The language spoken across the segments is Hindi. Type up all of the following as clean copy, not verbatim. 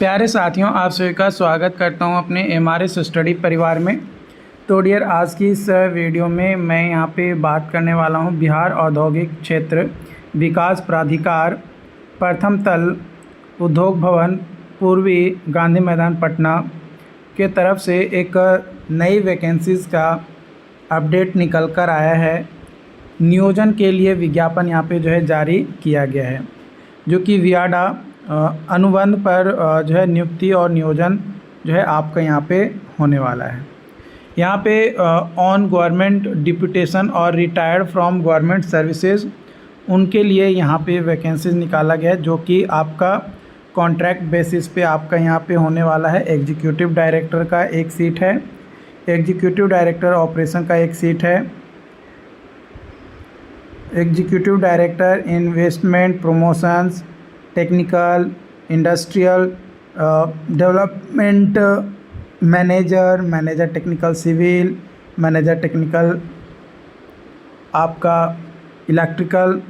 प्यारे साथियों, आप सभी का स्वागत करता हूं अपने एमआरएस स्टडी परिवार में। तो डियर, आज की इस वीडियो में मैं यहां पे बात करने वाला हूं बिहार औद्योगिक क्षेत्र विकास प्राधिकार प्रथम तल उद्योग भवन पूर्वी गांधी मैदान पटना के तरफ से एक नई वैकेंसीज़ का अपडेट निकल कर आया है। नियोजन के लिए विज्ञापन यहाँ पे जो है जारी किया गया है, जो कि वियाडा अनुबंध पर जो है नियुक्ति और नियोजन जो है आपका यहाँ पे होने वाला है। यहाँ पे ऑन गवर्नमेंट डिप्यूटेशन और रिटायर्ड फ्रॉम गवर्नमेंट सर्विसेज उनके लिए यहाँ पे वैकेंसीज निकाला गया है, जो कि आपका कॉन्ट्रैक्ट बेसिस पे आपका यहाँ पे होने वाला है। एग्जीक्यूटिव डायरेक्टर का एक सीट है, एग्जीक्यूटिव डायरेक्टर ऑपरेशन का एक सीट है, executive director investment promotions technical industrial development manager technical civil manager technical आपका इलेक्ट्रिकल।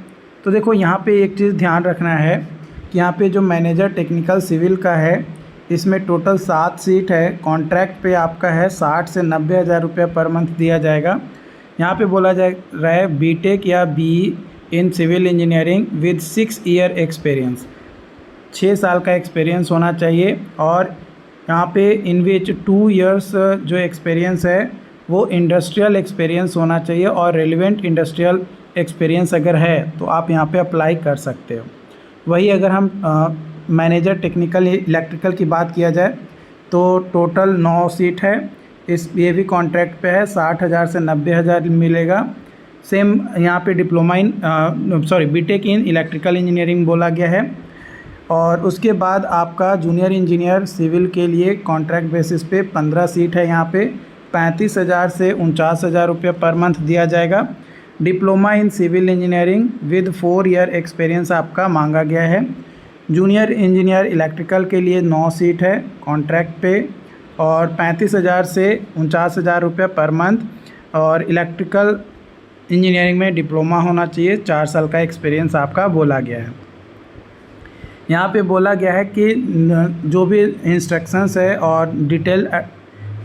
तो देखो, यहाँ पे एक चीज़ ध्यान रखना है कि यहाँ पे जो मैनेजर टेक्निकल सिविल का है, इसमें टोटल 7 सीट है। कॉन्ट्रैक्ट पे आपका है 60 से 90 हज़ार रुपये पर मंथ दिया जाएगा। यहाँ पे बोला जा रहा है बीटेक या B in civil engineering with 6 year experience, 6 साल का एक्सपीरियंस होना चाहिए। और यहाँ पे इन विच 2 इयर्स जो एक्सपीरियंस है वो इंडस्ट्रियल एक्सपीरियंस होना चाहिए, और रेलिवेंट इंडस्ट्रियल एक्सपीरियंस अगर है तो आप यहाँ पे अप्लाई कर सकते हो। वही अगर हम मैनेजर टेक्निकल इलेक्ट्रिकल की बात किया जाए तो टोटल 9 सीट है। ये भी कॉन्ट्रैक्ट पे है, 60,000 से 90,000 मिलेगा। सेम यहाँ पे diploma in BTech in electrical engineering बोला गया है। और उसके बाद आपका जूनियर इंजीनियर सिविल के लिए कॉन्ट्रैक्ट बेसिस पे 15 सीट है। यहाँ पे 35,000 से 49,000 रुपये पर मंथ दिया जाएगा। Diploma in civil engineering with 4 year experience आपका मांगा गया है। जूनियर इंजीनियर इलेक्ट्रिकल के लिए 9 सीट है कॉन्ट्रैक्ट पे, और 35,000 से 49,000 रुपये पर मंथ। और इलेक्ट्रिकल इंजीनियरिंग में डिप्लोमा होना चाहिए, 4 साल का एक्सपीरियंस आपका बोला गया है। यहाँ पे बोला गया है कि जो भी इंस्ट्रक्शंस है और डिटेल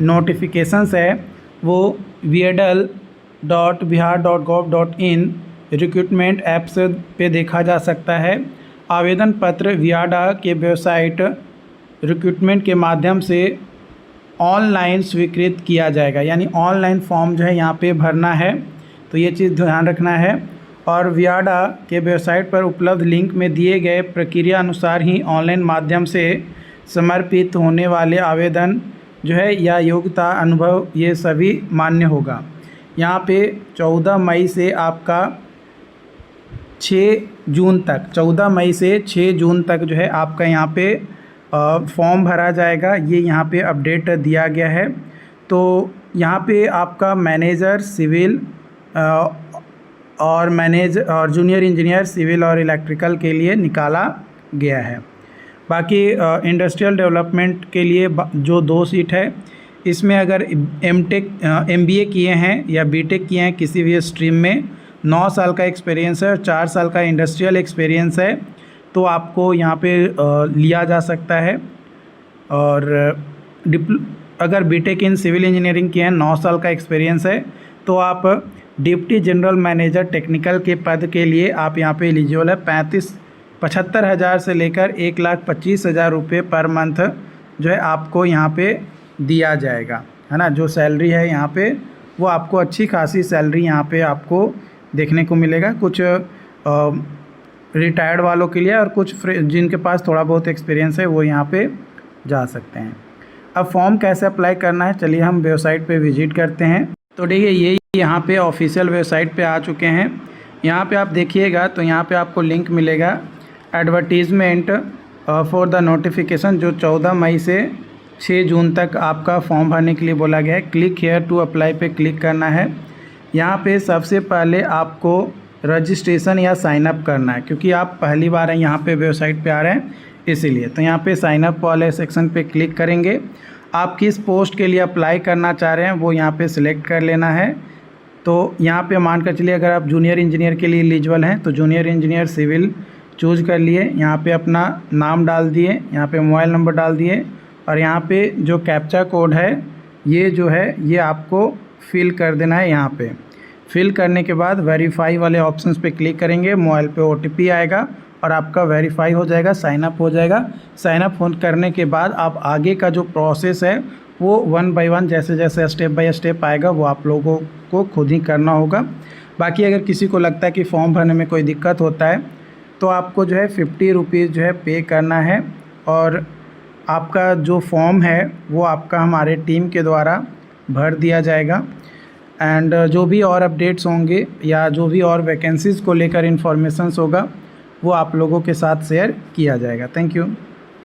नोटिफिकेशंस है वो viadal.bihar.gov.in रिक्रूटमेंट ऐप्स पे देखा जा सकता है। आवेदन पत्र वियाडा के वेबसाइट रिक्रूटमेंट के माध्यम से ऑनलाइन स्वीकृत किया जाएगा, यानी ऑनलाइन फॉर्म जो है यहाँ पे भरना है। तो ये चीज़ ध्यान रखना है। और वियाडा के वेबसाइट पर उपलब्ध लिंक में दिए गए प्रक्रिया अनुसार ही ऑनलाइन माध्यम से समर्पित होने वाले आवेदन जो है या योग्यता अनुभव ये सभी मान्य होगा। यहाँ पे 14 मई से आपका 6 जून तक 14 मई से 6 जून तक जो है आपका यहाँ पे फॉर्म भरा जाएगा। ये यहाँ पे अपडेट दिया गया है। तो यहाँ पे आपका मैनेजर सिविल और जूनियर इंजीनियर सिविल और इलेक्ट्रिकल के लिए निकाला गया है। बाकी इंडस्ट्रियल डेवलपमेंट के लिए जो 2 सीट है, इसमें अगर MBA किए हैं या बीटेक किए हैं किसी भी स्ट्रीम में, 9 साल का एक्सपीरियंस है और 4 साल का इंडस्ट्रियल एक्सपीरियंस है, तो आपको यहाँ पे लिया जा सकता है। और अगर बीटेक इन सिविल इंजीनियरिंग किए हैं, 9 साल का एक्सपीरियंस है, तो आप डिप्टी जनरल मैनेजर टेक्निकल के पद के लिए आप यहाँ पे एलिजिबल है। 75,000 से लेकर 1,25,000 रुपये पर मंथ जो है आपको यहाँ पे दिया जाएगा, है ना। जो सैलरी है यहाँ पे वो आपको अच्छी खासी सैलरी यहाँ पे आपको देखने को मिलेगा। कुछ रिटायर्ड वालों के लिए और कुछ जिनके पास थोड़ा बहुत एक्सपीरियंस है वो यहाँ पे जा सकते हैं। अब फॉर्म कैसे अप्लाई करना है, चलिए हम वेबसाइट पे विजिट करते हैं। तो देखिए, ये यहाँ पे ऑफिशियल वेबसाइट पे आ चुके हैं। यहाँ पे आप देखिएगा तो यहाँ पे आपको लिंक मिलेगा एडवर्टीज़मेंट फॉर द नोटिफिकेशन, जो 14 मई से 6 जून तक आपका फॉर्म भरने के लिए बोला गया है। क्लिक हेयर टू अप्लाई पे क्लिक करना है। यहाँ पे सबसे पहले आपको रजिस्ट्रेशन या साइन अप करना है, क्योंकि आप पहली बार यहाँ पे वेबसाइट पे आ रहे हैं इसीलिए। तो यहाँ पे साइन अप वाले सेक्शन पे क्लिक करेंगे। आप किस पोस्ट के लिए अप्लाई करना चाह रहे हैं वो यहाँ पे सिलेक्ट कर लेना है। तो यहाँ पे मान कर चलिए, अगर आप जूनियर इंजीनियर के लिए एलिजिबल हैं तो जूनियर इंजीनियर सिविल चूज कर लिए, यहाँ पे अपना नाम डाल दिए, यहाँ पे मोबाइल नंबर डाल दिए और यहाँ पे जो कैप्चा कोड है ये जो है ये आपको फिल कर देना है। यहाँ पे फिल करने के बाद वेरीफाई वाले ऑप्शंस पे क्लिक करेंगे, मोबाइल पे OTP आएगा और आपका वेरीफाई हो जाएगा, साइन अप हो जाएगा। साइन अप करने के बाद आप आगे का जो प्रोसेस है वो 1 बाय 1 जैसे जैसे स्टेप बाय स्टेप आएगा वो आप लोगों को खुद ही करना होगा। बाकी अगर किसी को लगता है कि फॉर्म भरने में कोई दिक्कत होता है तो आपको जो है 50 रुपीज़ जो है पे करना है और आपका जो फॉर्म है वो आपका हमारे टीम के द्वारा भर दिया जाएगा। एंड जो भी और अपडेट्स होंगे या जो भी और वैकेंसीज़ को लेकर इन्फॉर्मेशंस होगा वो आप लोगों के साथ शेयर किया जाएगा। Thank you.